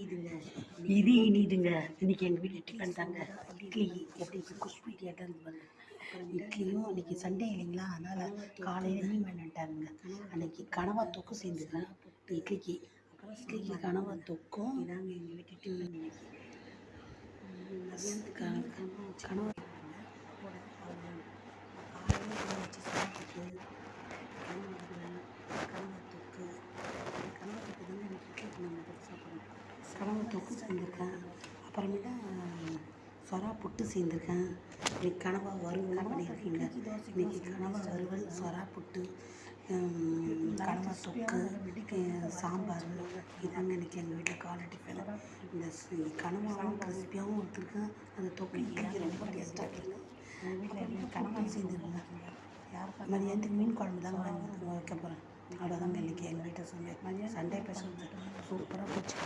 இதுங்க இது இனிதுங்க. இன்னைக்கு எங்கள் வீட்டில் டிஃபன் தாங்க. இட்லி எப்படி குஷ்பு இட்லியாட்டம் இருந்து பாருங்க. அப்புறம் இட்லியும் இன்னைக்கு சண்டே இல்லைங்களா, அதனால் காலையில் மீன் வேணுன்ட்டாருங்க. அன்னைக்கு கனவா தொக்கு சேர்ந்துக்கிறேன் இட்லிக்கு. அப்புறம் இட்லிக்கு கனவா தொக்கும் இதாங்க எங்கள் வீட்டு டிஃபன் இன்னைக்கு. கனவா காலையில் வச்சு சாப்பிட்டு கனவா தொக்கு தாங்க எனக்கு இட்லிக்கு நம்ம போட்டு சாப்பிட்றோம். கனவா தொக்கு சேர்ந்துருக்கேன். அப்புறமேட்டா சொரா புட்டு சேர்ந்துருக்கேன். இன்னைக்கு கனவா வறுவல் பண்ணியிருக்கீங்க. இன்னைக்கு கனவா வறுவல், சொரா புட்டு, கனவா தொக்கு, சாம்பார் இதாங்க இன்றைக்கி எங்கள் வீட்டில் காலை டிஃபன். இந்த கனவாவும் கிறிஸ்பியாகவும் எடுத்துருக்கேன். அந்த தொக்கு இட்லிக்கு ரொம்ப டேஸ்ட்டாக இருக்குங்க. அப்புறம் கனவாவும் சேர்ந்துருக்குங்க. மதியானத்துக்கு மீன் குழம்பு தாங்க வைக்க போகிறேன். அவ்வளோதாங்க இன்றைக்கி எங்கள் வீட்டை சண்டே ஸ்பெஷல் சூப்பராக போச்சு.